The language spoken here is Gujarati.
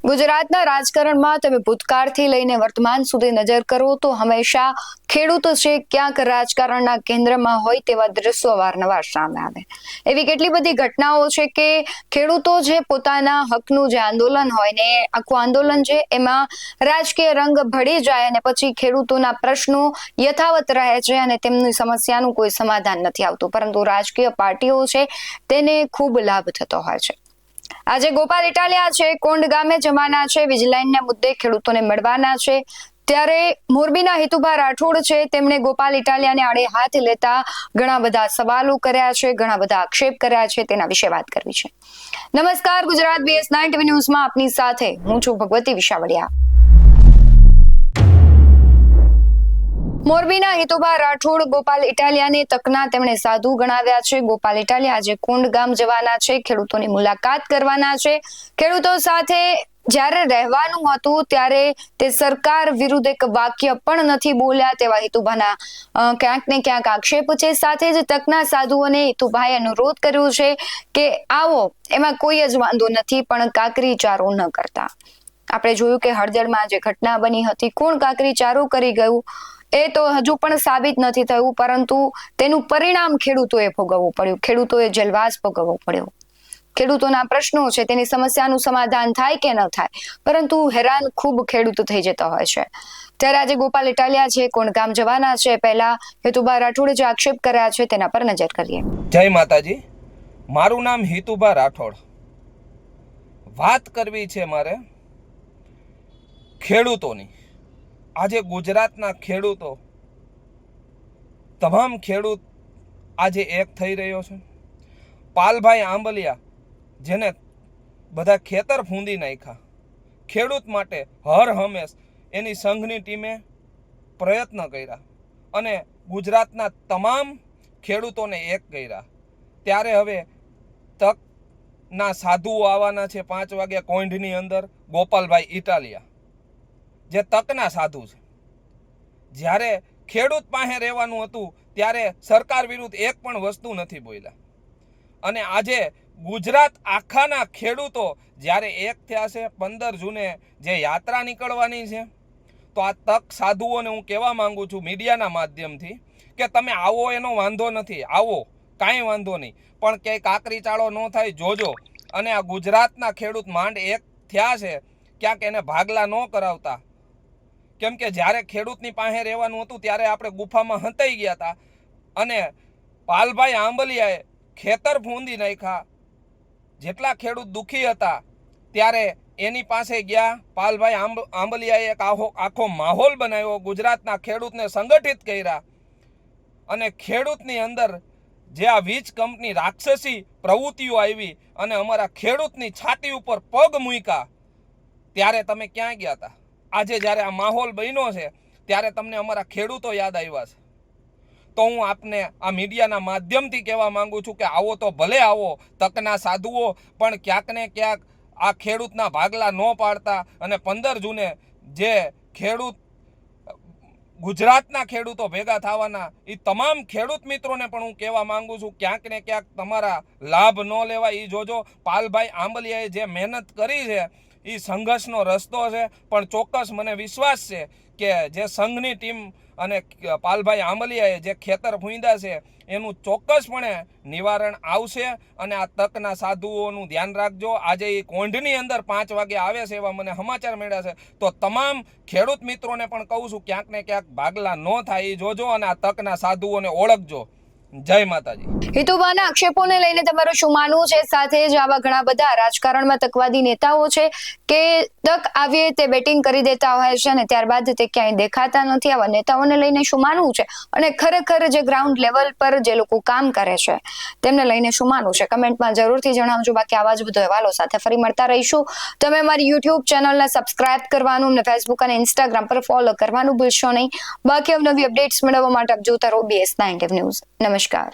ગુજરાતના રાજકારણમાં તમે ભૂતકાળથી લઈને વર્તમાન સુધી નજર કરો તો હંમેશા ખેડૂતો છે ક્યાંક રાજકારણના કેન્દ્રમાં હોય તેવા દ્રશ્યો અવારનવાર સામે આવે. એવી કેટલી બધી ઘટનાઓ છે કે ખેડૂતો જે પોતાના હકનું જે આંદોલન હોય ને આખું આંદોલન છે એમાં રાજકીય રંગ ભળી જાય અને પછી ખેડૂતોના પ્રશ્નો યથાવત રહે છે અને તેમની સમસ્યાનું કોઈ સમાધાન નથી આવતું, પરંતુ રાજકીય પાર્ટીઓ છે તેને ખૂબ લાભ થતો હોય છે. આજે ગોપાલ ઇટાલિયા છે કોંડ ગામે જવાના છે, વીજલાઈનના મુદ્દે ખેડૂતોને મળવાના છે. ત્યારે મોરબીના હિતુભા રાઠોડ છે તેમણે ગોપાલ ઇટાલિયાને આડે હાથ લેતા ઘણા બધા સવાલો કર્યા છે, ઘણા બધા આક્ષેપ કર્યા છે, તેના વિશે વાત કરવી છે. નમસ્કાર, ગુજરાત BS9 TV ન્યૂઝમાં આપની સાથે હું છું ભગવતી વિશાવડિયા. મોરબીના હિતુભા રાઠોડ ગોપાલ ઇટાલિયાને તકના તેમણે સાધુ ગણાવ્યા છે. ગોપાલ ઇટાલિયા આજે કોંડ ગામ જવાના છે, ખેડૂતોની મુલાકાત કરવાના છે. ખેડૂતો સાથે જ્યારે રહેવાનું હતું ત્યારે તે સરકાર વિરુદ્ધ એક વાક્ય પણ નથી બોલ્યા તેવા હિતુભાના ક્યાંક ને ક્યાંક આક્ષેપ છે. સાથે જ તકના સાધુઓને હિતુભાઈએ અનુરોધ કર્યો છે કે આવો, એમાં કોઈ જ વાંધો નથી, પણ કાકરી ચારો ન કરતા. આપણે જોયું કે હળદળમાં જે ઘટના બની હતી, કોણ કાકરી ચારો કરી ગયું એ તો હજુ પણ સાબિત નથી થયું, પરંતુ તેનું પરિણામ ખેડૂતોએ ભોગવવું પડ્યું, ખેડૂતોએ જેલવાસ ભોગવવો પડ્યો. ખેડૂતોના પ્રશ્નો છે તેની સમસ્યાનું સમાધાન થાય કે ન થાય, પરંતુ હેરાન ખૂબ ખેડૂત થઈ જતા હોય છે. ત્યારે આજે ગોપાલ ઇટાલિયા છે કોણ ગામ જવાના છે. પહેલા હિતુભા રાઠોડે જે આક્ષેપ કર્યા છે તેના પર નજર કરીએ. જય માતાજી. મારું નામ હિતુભા રાઠોડ. વાત કરવી છે મારે ખેડૂતોની. આજે ગુજરાતના ખેડૂતો, તમામ ખેડૂત આજે એક થઈ રહ્યો છે. પાલભાઈ આંબલિયા, જેને બધા ખેતર ફૂંદી નાખ્યા, ખેડૂત માટે હર હંમેશ એની સંઘની ટીમે પ્રયત્ન કર્યા અને ગુજરાતના તમામ ખેડૂતોને એક કર્યા. ત્યારે હવે તકના સાધુઓ આવવાના છે 5 વાગે કોંઢની અંદર. ગોપાલભાઈ ઇટાલિયા જે તકના સાધુ છે, જ્યારે ખેડૂત પાસે રહેવાનું હતું ત્યારે સરકાર વિરુદ્ધ એક પણ વસ્તુ નથી બોલ્યા. અને આજે ગુજરાત આખાના ખેડૂતો જ્યારે એક થયા છે, 15 જૂને જે યાત્રા નીકળવાની છે, તો આ તક સાધુઓને હું કહેવા માંગુ છું મીડિયાના માધ્યમથી કે તમે આવો, એનો વાંધો નથી, આવો, કાંઈ વાંધો નહીં, પણ ક્યાંય કાકરી ચાળો ન થાય જોજો. અને આ ગુજરાતના ખેડૂત માંડ એક થયા છે, ક્યાંક એને ભાગલા ન કરાવતા. કેમ કે જ્યારે ખેડૂતની પાસે રહેવાનું હતું ત્યારે આપણે ગુફામાં હંતાઈ ગયા હતા અને પાલભાઈ આંબલિયાએ ખેતર ફૂંદી નાખ્યા. જેટલા ખેડૂત દુઃખી હતા ત્યારે એની પાસે ગયા. પાલભાઈ આંબલિયાએ એક આખો માહોલ બનાવ્યો, ગુજરાતના ખેડૂતને સંગઠિત કર્યા અને ખેડૂતની અંદર જે આ વીજ કંપની રાક્ષસી પ્રવૃત્તિઓ આવી અને અમારા ખેડૂતની છાતી ઉપર પગ મૂક્યા, ત્યારે તમે ક્યાં ગયા હતા? આજે જ્યારે આ માહોલ બન્યો છે ત્યારે તમને અમારા ખેડૂતો યાદ આવ્યા છે. તો હું આપને આ મીડિયાના માધ્યમથી કહેવા માંગુ છું કે આવો તો ભલે આવો, તકના સાધુઓ, પણ ક્યાંક ને ક્યાંક આ ખેડૂતના ભાગલા ન પાડતા. અને 15 જૂને જે ખેડૂત ગુજરાતના ખેડૂતો ભેગા થવાના, એ તમામ ખેડૂત મિત્રોને પણ હું કહેવા માંગુ છું ક્યાંક ને ક્યાંક તમારા લાભ ન લેવાય એ જોજો. પાલભાઈ આંબલિયાએ જે મહેનત કરી છે એ સંઘર્ષનો રસ્તો છે, પણ ચોક્કસ મને વિશ્વાસ છે કે જે સંઘની ટીમ અને પાલભાઈ આંબલિયાએ જે ખેતર ફૂંદ્યા છે એનું ચોક્કસપણે નિવારણ આવશે. અને આ તકના સાધુઓનું ધ્યાન રાખજો. આજે એ કોંઢની અંદર 5 વાગે આવે છે એવા મને સમાચાર મળ્યા છે. તો તમામ ખેડૂત મિત્રોને પણ કહું છું ક્યાંક ને ક્યાંક ભાગલા ન થાય એ જોજો અને આ તકના સાધુઓને ઓળખજો. જય માતાજી. હિતુભાના આક્ષેપોને લઈને તમારું શું માનવું છે? સાથે જ આવા ઘણા બધા રાજકારણમાં તકવાદી નેતાઓ છે કે તક આવીએ તે બેટિંગ કરી દેતા હોય છે અને ત્યારબાદ તે ક્યાંય દેખાતા નથી. આવા નેતાઓને લઈને શું માનવું છે અને ખરેખર જે ગ્રાઉન્ડ લેવલ પર જે લોકો કામ કરે છે તેમને લઈને શું માનવું છે? કમેન્ટમાં જરૂરથી જણાવજો. બાકી આવા જ બધો અહેવાલો સાથે ફરી મળતા રહીશું. તમે અમારી YouTube ચેનલને સબસ્ક્રાઇબ કરવાનું અને Facebook અને Instagram પર ફોલો કરવાનું ભૂલશો નહીં. બાકી નવી અપડેટ્સ મેળવવા માટે આપ જોતા રહો BS9 ન્યૂઝ. નમસ્કાર.